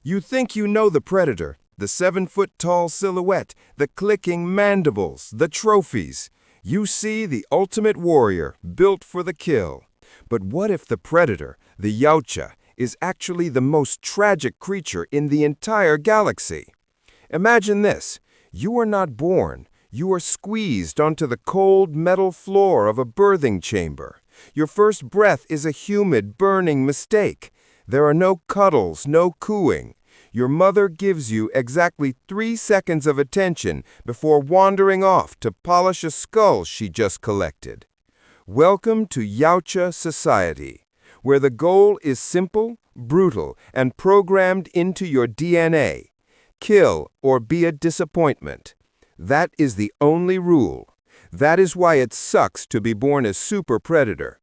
You think you know the predator, the 7-foot-tall silhouette, the clicking mandibles, the trophies. You see the ultimate warrior, built for the kill. But what if the predator, the Yautja, is actually the most tragic creature in the entire galaxy? Imagine this. You are not born. You are squeezed onto the cold metal floor of a birthing chamber. Your first breath is a humid, burning mistake. There are no cuddles, no cooing. Your mother gives you exactly 3 seconds of attention before wandering off to polish a skull she just collected. Welcome to Yautja society, where the goal is simple, brutal, and programmed into your DNA. Kill or be a disappointment. That is the only rule. That is why it sucks to be born a super predator.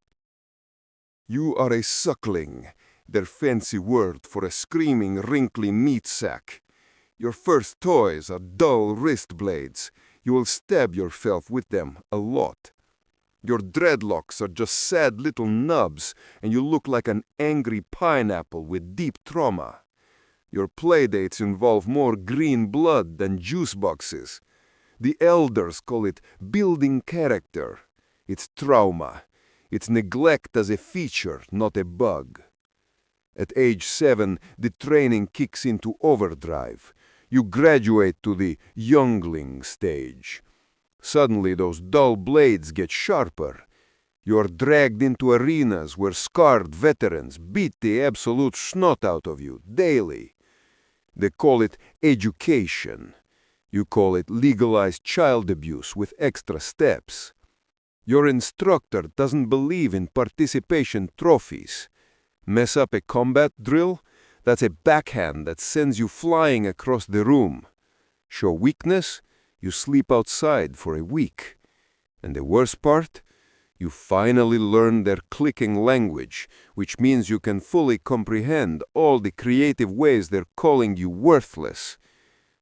You are a suckling, their fancy word for a screaming, wrinkly meat sack. Your first toys are dull wrist blades. You will stab yourself with them a lot. Your dreadlocks are just sad little nubs, and you look like an angry pineapple with deep trauma. Your playdates involve more green blood than juice boxes. The elders call it building character. It's trauma. It's neglect as a feature, not a bug. At age 7, the training kicks into overdrive. You graduate to the youngling stage. Suddenly, those dull blades get sharper. You are dragged into arenas where scarred veterans beat the absolute snot out of you daily. They call it education. You call it legalized child abuse with extra steps. Your instructor doesn't believe in participation trophies. Mess up a combat drill? That's a backhand that sends you flying across the room. Show weakness? You sleep outside for a week. And the worst part? You finally learn their clicking language, which means you can fully comprehend all the creative ways they're calling you worthless.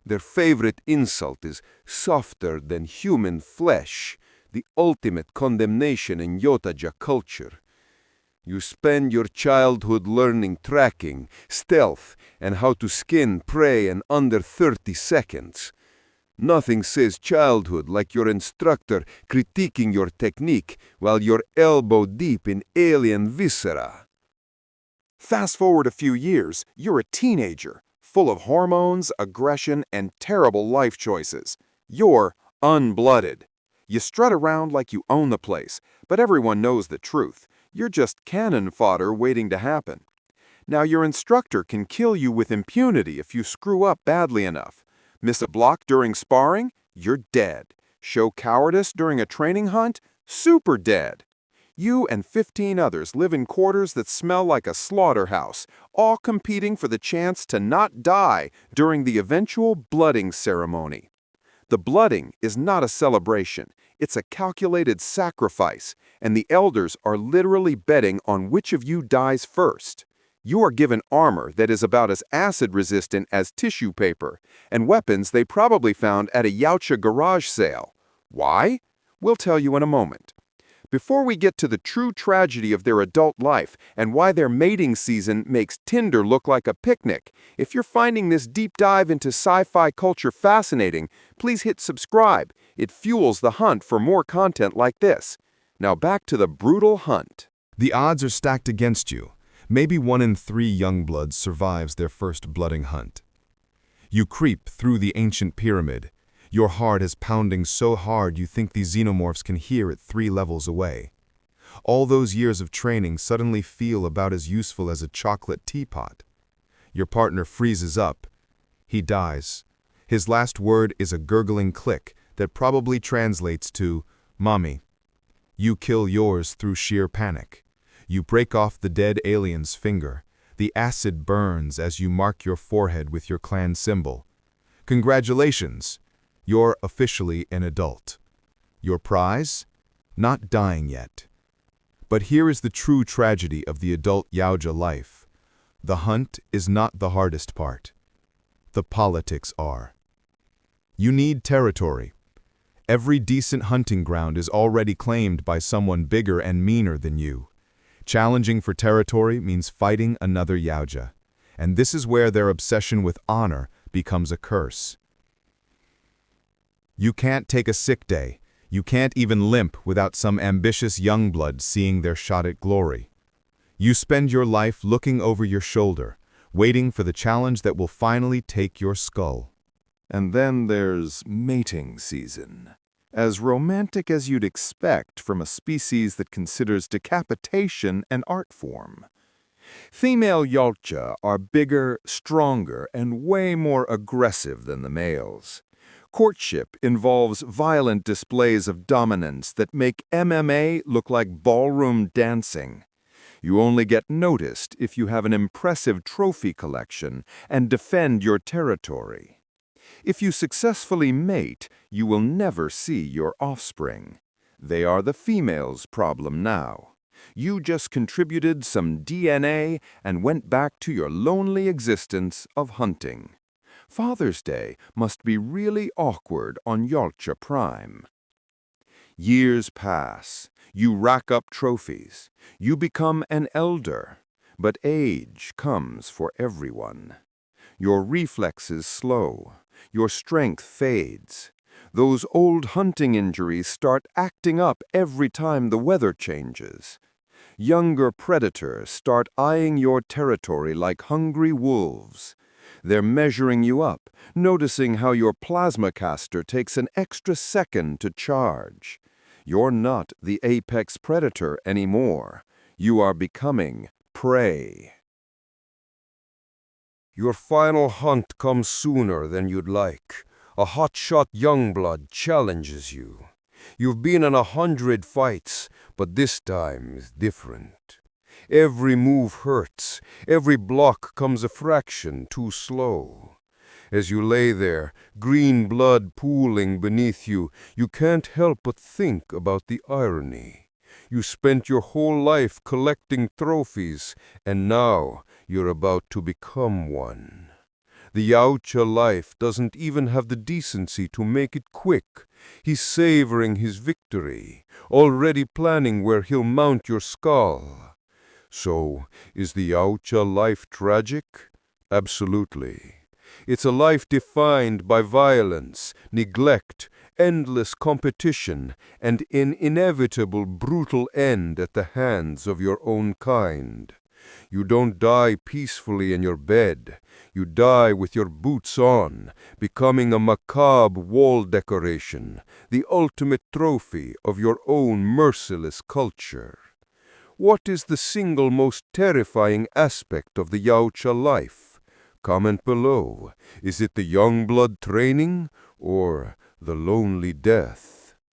Their favorite insult is softer than human flesh, the ultimate condemnation in Yautja culture. You spend your childhood learning tracking, stealth, and how to skin prey in under 30 seconds. Nothing says childhood like your instructor critiquing your technique while you're elbow deep in alien viscera. Fast forward a few years, you're a teenager, full of hormones, aggression, and terrible life choices. You're unblooded. You strut around like you own the place, but everyone knows the truth. You're just cannon fodder waiting to happen. Now your instructor can kill you with impunity if you screw up badly enough. Miss a block during sparring? You're dead. Show cowardice during a training hunt? Super dead. You and 15 others live in quarters that smell like a slaughterhouse, all competing for the chance to not die during the eventual blooding ceremony. The blooding is not a celebration. It's a calculated sacrifice, and the elders are literally betting on which of you dies first. You are given armor that is about as acid-resistant as tissue paper, and weapons they probably found at a Yautja garage sale. Why? We'll tell you in a moment. Before we get to the true tragedy of their adult life and why their mating season makes Tinder look like a picnic, if you're finding this deep dive into sci-fi culture fascinating, please hit subscribe. It fuels the hunt for more content like this. Now back to the brutal hunt. The odds are stacked against you. Maybe 1 in 3 Youngbloods survives their first blooding hunt. You creep through the ancient pyramid. Your heart is pounding so hard you think the xenomorphs can hear it 3 levels away. All those years of training suddenly feel about as useful as a chocolate teapot. Your partner freezes up. He dies. His last word is a gurgling click that probably translates to, "Mommy." You kill yours through sheer panic. You break off the dead alien's finger. The acid burns as you mark your forehead with your clan symbol. Congratulations! You're officially an adult. Your prize? Not dying yet. But here is the true tragedy of the adult Yautja life. The hunt is not the hardest part. The politics are. You need territory. Every decent hunting ground is already claimed by someone bigger and meaner than you. Challenging for territory means fighting another Yautja. and this is where their obsession with honor becomes a curse. You can't take a sick day. You can't even limp without some ambitious Youngblood seeing their shot at glory. You spend your life looking over your shoulder, waiting for the challenge that will finally take your skull. And then there's mating season. As romantic as you'd expect from a species that considers decapitation an art form. Female Yautja are bigger, stronger, and way more aggressive than the males. Courtship involves violent displays of dominance that make MMA look like ballroom dancing. You only get noticed if you have an impressive trophy collection and defend your territory. If you successfully mate, you will never see your offspring. They are the female's problem now. You just contributed some DNA and went back to your lonely existence of hunting. Father's Day must be really awkward on Yautja Prime. Years pass. You rack up trophies. You become an elder. But age comes for everyone. Your reflexes slow. Your strength fades. Those old hunting injuries start acting up every time the weather changes. Younger predators start eyeing your territory like hungry wolves. They're measuring you up, noticing how your plasma caster takes an extra second to charge. You're not the apex predator anymore. You are becoming prey. Your final hunt comes sooner than you'd like. A hotshot Youngblood challenges you. You've been in 100 fights, but this time is different. Every move hurts. Every block comes a fraction too slow. As you lay there, green blood pooling beneath you, you can't help but think about the irony. You spent your whole life collecting trophies, and now you're about to become one. The Yautja life doesn't even have the decency to make it quick. He's savoring his victory, already planning where he'll mount your skull. So, is the Yautja life tragic? Absolutely. It's a life defined by violence, neglect, endless competition, and an inevitable brutal end at the hands of your own kind. You don't die peacefully in your bed. You die with your boots on, becoming a macabre wall decoration, the ultimate trophy of your own merciless culture. What is the single most terrifying aspect of the Yautja life? Comment below. Is it the Youngblood training or the lonely death?